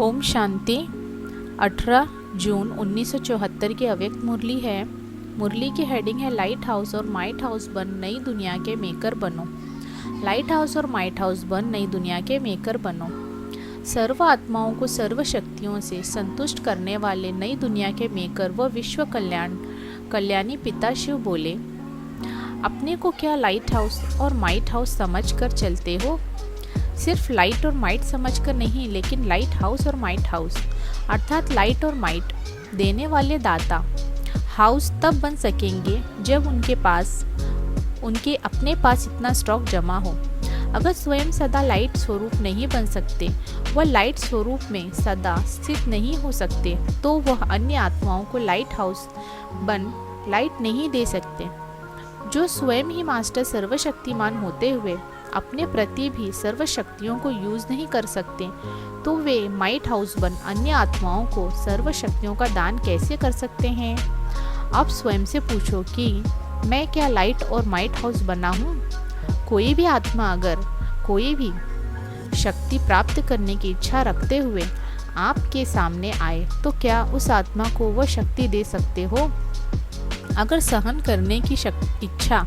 ओम शांति। 18 जून 1974 की अव्यक्त मुरली है। मुरली की हेडिंग है लाइट हाउस और माइट हाउस बन नई दुनिया के मेकर बनो। लाइट हाउस और माइट हाउस बन नई दुनिया के मेकर बनो। सर्व आत्माओं को सर्व शक्तियों से संतुष्ट करने वाले नई दुनिया के मेकर व विश्व कल्याणी पिता शिव बोले, अपने को क्या लाइट हाउस और माइट हाउस समझ कर चलते हो? सिर्फ लाइट और माइट समझकर नहीं, लेकिन लाइट हाउस और माइट हाउस अर्थात लाइट और माइट देने वाले दाता हाउस तब बन सकेंगे जब उनके अपने पास इतना स्टॉक जमा हो। अगर स्वयं सदा लाइट स्वरूप नहीं बन सकते, वह लाइट स्वरूप में सदा स्थित नहीं हो सकते, तो वह अन्य आत्माओं को लाइट हाउस बन लाइट नहीं दे सकते। जो स्वयं ही मास्टर सर्वशक्तिमान होते हुए अपने प्रति भी सर्व शक्तियों को यूज नहीं कर सकते, तो वे माइट हाउस बन अन्य आत्माओं को सर्व शक्तियों का दान कैसे कर सकते हैं? आप स्वयं से पूछो कि मैं क्या लाइट और माइट हाउस बना हूँ? कोई भी आत्मा अगर कोई भी शक्ति प्राप्त करने की इच्छा रखते हुए आपके सामने आए, तो क्या उस आत्मा को वह शक्ति दे सकते हो? अगर सहन करने की इच्छा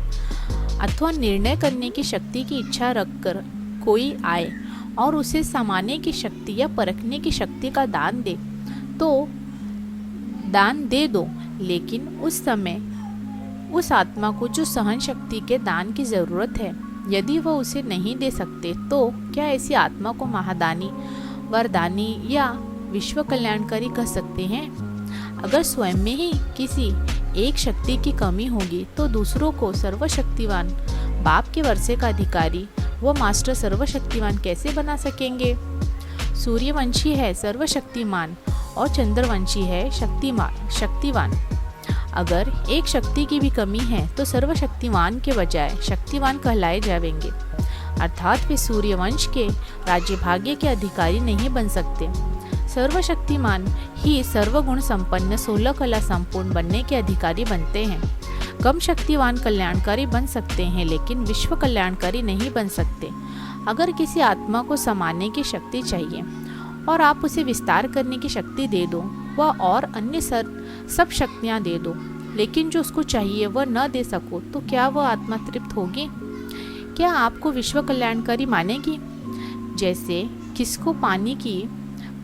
अथवा निर्णय करने की शक्ति की इच्छा रखकर कोई आए और उसे समाने की शक्ति या परखने की शक्ति का दान दे, तो दान दे दो, लेकिन उस समय उस आत्मा को जो सहन शक्ति के दान की ज़रूरत है, यदि वह उसे नहीं दे सकते, तो क्या ऐसी आत्मा को महादानी, वरदानी या विश्व कल्याणकारी कह सकते हैं? अगर स्वयं में ही किसी एक शक्ति की कमी होगी, तो दूसरों को सर्वशक्तिवान बाप के वर्षे का अधिकारी व मास्टर सर्वशक्तिवान कैसे बना सकेंगे? सूर्यवंशी है सर्वशक्तिमान और चंद्रवंशी है शक्तिवान। अगर एक शक्ति की भी कमी है, तो सर्वशक्तिवान के बजाय शक्तिवान कहलाए जाएंगे, अर्थात वे सूर्यवंश के राज्य भाग्य के अधिकारी नहीं बन सकते। सर्वशक्तिमान ही सर्वगुण संपन्न 16 कला संपूर्ण बनने के अधिकारी बनते हैं। कम शक्तिवान कल्याणकारी बन सकते हैं, लेकिन विश्व कल्याणकारी नहीं बन सकते। अगर किसी आत्मा को समाने की शक्ति चाहिए और आप उसे विस्तार करने की शक्ति दे दो, वह और अन्य सब शक्तियाँ दे दो, लेकिन जो उसको चाहिए वह न दे सको, तो क्या वह आत्मा तृप्त होगी? क्या आपको विश्व कल्याणकारी मानेगी? जैसे किसको पानी की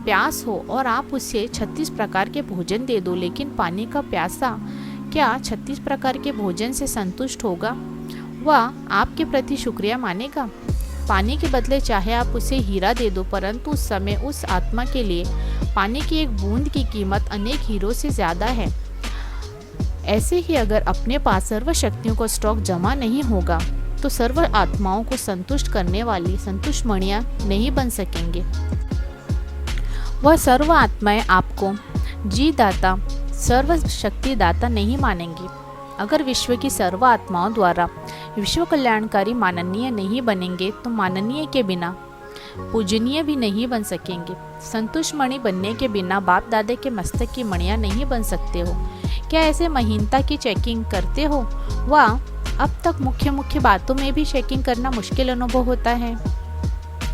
प्यास हो और आप उसे 36 प्रकार के भोजन दे दो, लेकिन पानी का प्यासा क्या 36 प्रकार के भोजन से संतुष्ट होगा? वह आपके प्रति शुक्रिया मानेगा। पानी के बदले चाहे आप उसे हीरा दे दो, परंतु उस समय उस आत्मा के लिए पानी की एक बूंद की कीमत अनेक हीरो से ज़्यादा है। ऐसे ही अगर अपने पास सर्व शक्तियों का स्टॉक जमा नहीं होगा, तो सर्व आत्माओं को संतुष्ट करने वाली संतुष्ट मणियाँ नहीं बन सकेंगे। वह सर्व आत्माएं आपको जी दाता सर्व शक्ति दाता नहीं मानेंगी। अगर विश्व की सर्व आत्माओं द्वारा विश्व कल्याणकारी माननीय नहीं बनेंगे, तो माननीय के बिना पूजनीय भी नहीं बन सकेंगे। संतुष्ट मणि बनने के बिना बाप दादे के मस्तक की मणियाँ नहीं बन सकते हो। क्या ऐसे महीनता की चेकिंग करते हो? वह अब तक मुख्य बातों में भी चेकिंग करना मुश्किल अनुभव होता है।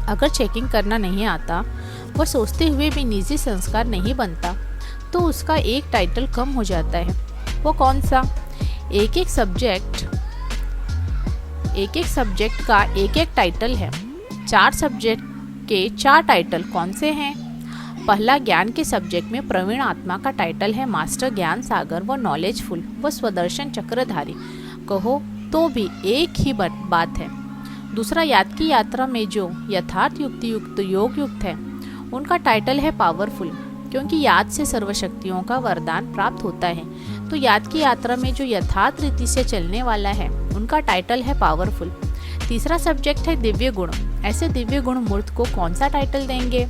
अगर चेकिंग करना नहीं आता, वह सोचते हुए भी निजी संस्कार नहीं बनता, तो उसका एक टाइटल कम हो जाता है। वो कौन सा? एक एक सब्जेक्ट का एक टाइटल है। 4 सब्जेक्ट के 4 टाइटल कौन से हैं? पहला ज्ञान के सब्जेक्ट में प्रवीण आत्मा का टाइटल है मास्टर ज्ञान सागर व नॉलेजफुल व स्वदर्शन चक्रधारी, कहो तो भी एक ही बात है। दूसरा याद की यात्रा में जो यथार्थ युक्ति युक्त योग युक्त है, उनका टाइटल है पावरफुल, क्योंकि याद से सर्वशक्तियों का वरदान प्राप्त होता है। तो याद की यात्रा में जो यथार्थ रीति से चलने वाला है, उनका टाइटल है पावरफुल। तीसरा सब्जेक्ट है दिव्य गुण। ऐसे दिव्य गुण मूर्त को कौन सा टाइटल देंगे?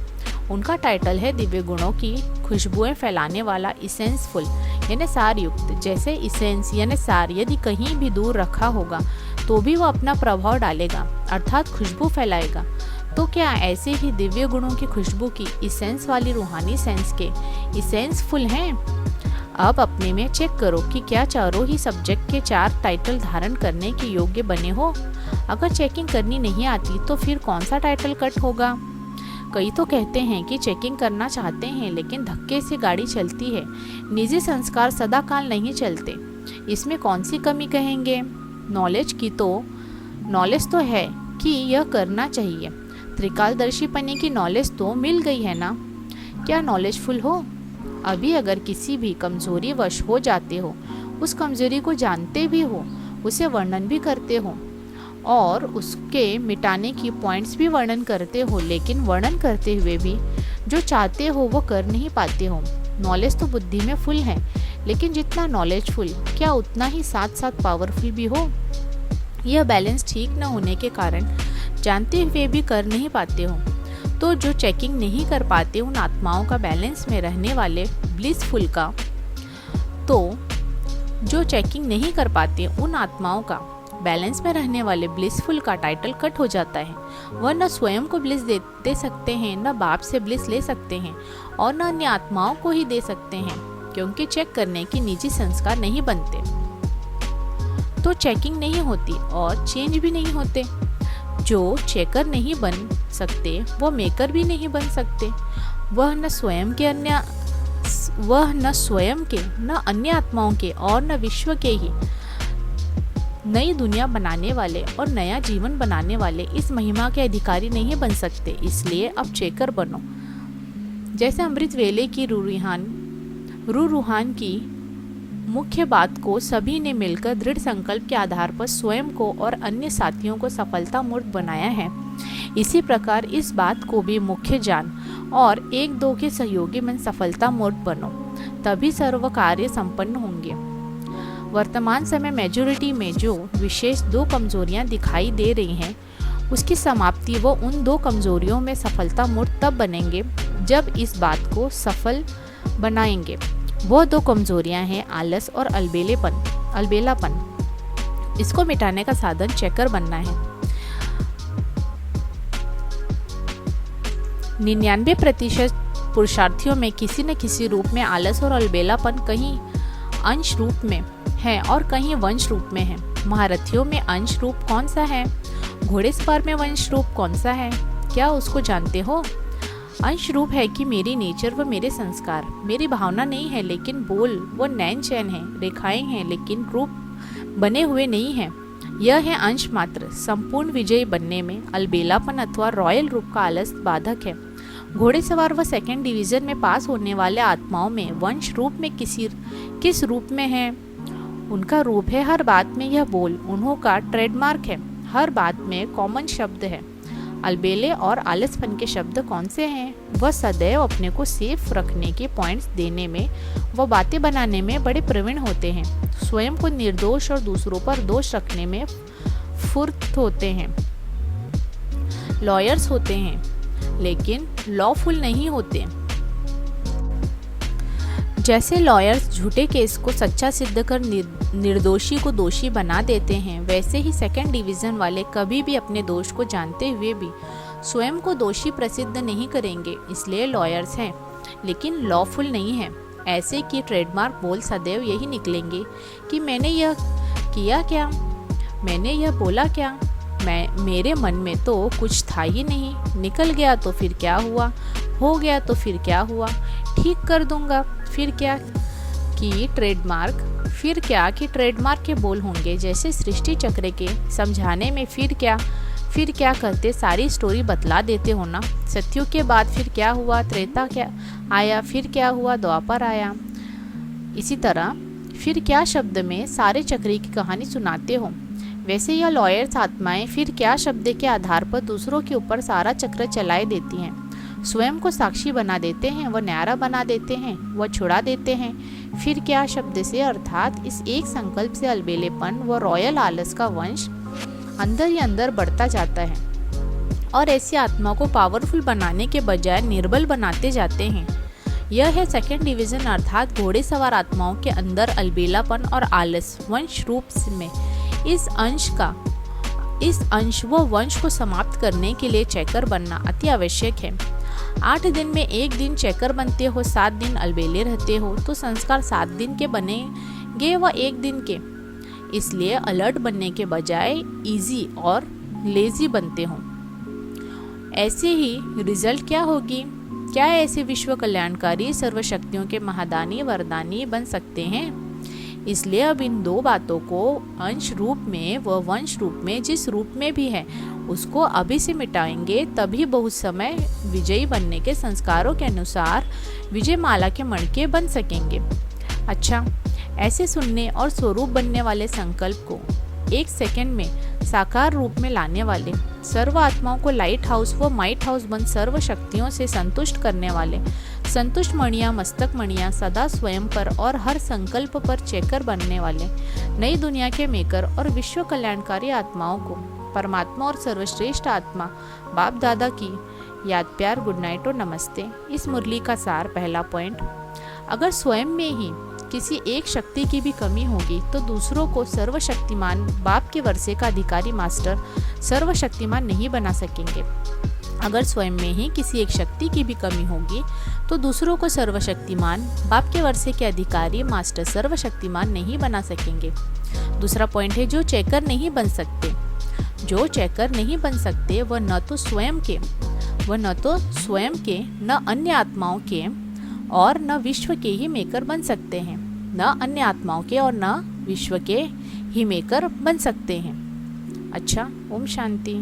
उनका टाइटल है दिव्य गुणों की खुशबुएं फैलाने वाला इसेंसफुल, यानी सार युक्त। जैसे इसेंस यानी सार यदि कहीं भी दूर रखा होगा, तो भी वह अपना प्रभाव डालेगा, अर्थात खुशबू फैलाएगा। तो क्या ऐसे ही दिव्य गुणों की खुशबू की इसेंस वाली रूहानी सेंस के इसेंसफुल हैं? अब अपने में चेक करो कि क्या चारों ही सब्जेक्ट के 4 टाइटल धारण करने के योग्य बने हो। अगर चेकिंग करनी नहीं आती, तो फिर कौन सा टाइटल कट होगा? कई तो कहते हैं कि चेकिंग करना चाहते हैं लेकिन धक्के से गाड़ी चलती है। निजी संस्कार सदाकाल नहीं चलते। इसमें कौन सी कमी कहेंगे? नॉलेज तो है कि यह करना चाहिए। त्रिकालदर्शीपने की नॉलेज तो मिल गई है ना। क्या नॉलेजफुल हो? अभी अगर किसी भी कमजोरी वश हो जाते हो, उस कमजोरी को जानते भी हो, उसे वर्णन भी करते हो और उसके मिटाने की पॉइंट्स भी वर्णन करते हो, लेकिन वर्णन करते हुए भी जो चाहते हो वो कर नहीं पाते हो। नॉलेज तो बुद्धि में फुल है, लेकिन जितना नॉलेजफुल क्या उतना ही साथ साथ पावरफुल भी हो। यह बैलेंस ठीक न होने के कारण जानते हुए भी कर नहीं पाते हो। तो जो चेकिंग नहीं कर पाते उन आत्माओं का बैलेंस में रहने वाले ब्लिसफुल का बैलेंस में रहने वाले ब्लिसफुल का टाइटल कट हो जाता है। वह न स्वयं को ब्लिस दे सकते हैं, न बाप से ब्लिस ले सकते हैं और न अन्य आत्माओं को ही दे सकते हैं, क्योंकि चेक करने की निजी संस्कार नहीं बनते। तो चेकिंग नहीं होती और चेंज भी नहीं होते। जो चेकर नहीं बन सकते वो मेकर भी नहीं बन सकते। वह न स्वयं के न अन्य आत्माओं के और न विश्व के ही नई दुनिया बनाने वाले और नया जीवन बनाने वाले इस महिमा के अधिकारी नहीं बन सकते। इसलिए अब चेकर बनो। जैसे अमृत वेले की रूहान की मुख्य बात को सभी ने मिलकर दृढ़ संकल्प के आधार पर स्वयं को और अन्य साथियों को सफलता मूर्त बनाया है, इसी प्रकार इस बात को भी मुख्य जान और एक दो के सहयोगी मन सफलता मूर्त बनो, तभी सर्व कार्य संपन्न होंगे। वर्तमान समय मेजॉरिटी में जो विशेष 2 कमजोरियां दिखाई दे रही हैं, उसकी समाप्ति वो उन 2 कमजोरियों में सफलता मूर्त तब बनेंगे जब इस बात को सफल बनाएंगे। वो 2 कमजोरियां हैं आलस और अलबेलापन। इसको मिटाने का साधन चेकर बनना है। 99% पुरुषार्थियों में किसी न किसी रूप में आलस और अलबेलापन कहीं अंश रूप में है और कहीं वंश रूप में है। महारथियों में अंश रूप कौन सा है? घोड़ेसवार में वंश रूप कौन सा है? क्या उसको जानते हो? अंश रूप है कि मेरी नेचर व मेरे संस्कार, मेरी भावना नहीं है लेकिन बोल वो नैन चैन है, रेखाएं हैं लेकिन रूप बने हुए नहीं है। यह है अंश मात्र। संपूर्ण विजयी बनने में अलबेलापन अथवा रॉयल रूप का आलस बाधक है। घोड़ेसवार व 2nd डिवीजन में पास होने वाले आत्माओं में वंश रूप में किस रूप में है? उनका रूप है हर बात में यह बोल, उन्हों का ट्रेडमार्क है, हर बात में कॉमन शब्द है। अलबेले और आलसपन के शब्द कौन से हैं? वह सदैव अपने को सेफ रखने के पॉइंट्स देने में व बातें बनाने में बड़े प्रवीण होते हैं। स्वयं को निर्दोष और दूसरों पर दोष रखने में फुर्त होते हैं। लॉयर्स होते हैं लेकिन लॉफुल नहीं होते। जैसे लॉयर्स झूठे केस को सच्चा सिद्ध कर निर्दोषी को दोषी बना देते हैं, वैसे ही 2nd डिवीजन वाले कभी भी अपने दोष को जानते हुए भी स्वयं को दोषी प्रसिद्ध नहीं करेंगे। इसलिए लॉयर्स हैं लेकिन लॉफुल नहीं है। ऐसे की ट्रेडमार्क बोल सदैव यही निकलेंगे कि मैंने यह किया क्या, मैंने यह बोला क्या, मेरे मन में तो कुछ था ही नहीं, निकल गया तो फिर क्या हुआ, हो गया तो फिर क्या हुआ, ठीक कर दूंगा फिर क्या कि ट्रेडमार्क के बोल होंगे। जैसे सृष्टि चक्र के समझाने में फिर क्या करते सारी स्टोरी बतला देते हो ना। सत्युग के बाद फिर क्या हुआ, त्रेता क्या आया, फिर क्या हुआ, द्वापर आया। इसी तरह फिर क्या शब्द में सारे चक्र की कहानी सुनाते हो। वैसे यह लॉयर्स आत्माएं फिर क्या शब्द के आधार पर दूसरों के ऊपर सारा चक्र चलाए देती हैं। स्वयं को साक्षी बना देते हैं, वह न्यारा बना देते हैं, वह छुड़ा देते हैं। फिर क्या शब्द से, अर्थात इस एक संकल्प से अलबेलेपन व रॉयल आलस का वंश अंदर ही अंदर बढ़ता जाता है और ऐसी आत्मा को पावरफुल बनाने के बजाय निर्बल बनाते जाते हैं। यह है 2nd डिवीजन अर्थात घोड़ेसवार आत्माओं के अंदर अलबेलापन और आलस वंश रूप में। इस अंश व वंश को समाप्त करने के लिए चेकर बनना अति आवश्यक है। 8 दिन में 1 दिन चेकर बनते हो, 7 दिन अलबेले रहते हो, तो संस्कार 7 दिन के बनेंगे व 1 दिन के। इसलिए अलर्ट बनने के बजाय इजी और लेजी बनते हो। ऐसे ही रिजल्ट क्या होगी? क्या ऐसे विश्व कल्याणकारी सर्वशक्तियों के महादानी वरदानी बन सकते हैं? इसलिए अब इन दो बातों को अंश रूप में व वंश रूप में जिस रूप में भी है उसको अभी से मिटाएंगे, तभी बहुत समय विजयी बनने के संस्कारों के अनुसार विजय माला के मणके बन सकेंगे। अच्छा, ऐसे सुनने और स्वरूप बनने वाले संकल्प को एक सेकंड में साकार रूप में लाने वाले, सर्व आत्माओं को लाइट हाउस व माइट हाउस बन सर्व शक्तियों से संतुष्ट करने वाले, संतुष्ट मणियाँ मस्तक मणियाँ सदा स्वयं पर और हर संकल्प पर चेकर बनने वाले, नई दुनिया के मेकर और विश्व कल्याणकारी आत्माओं को परमात्मा और सर्वश्रेष्ठ आत्मा बाप दादा की याद, प्यार, गुड नाइट और नमस्ते। इस मुरली का सार पहला पॉइंट, अगर स्वयं में ही किसी एक शक्ति की भी कमी होगी तो दूसरों को सर्वशक्तिमान बाप के वर्षे का अधिकारी मास्टर सर्वशक्तिमान नहीं बना सकेंगे। अगर स्वयं में ही किसी एक शक्ति की भी कमी होगी तो दूसरों को सर्वशक्तिमान बाप के वर्षे के अधिकारी मास्टर सर्वशक्तिमान नहीं बना सकेंगे। दूसरा पॉइंट है, जो चेकर नहीं बन सकते, जो चेकर नहीं बन सकते वह न तो स्वयं के न अन्य आत्माओं के और न विश्व के ही मेकर बन सकते हैं, न अन्य आत्माओं के और न विश्व के ही मेकर बन सकते हैं। अच्छा, ओम शांति।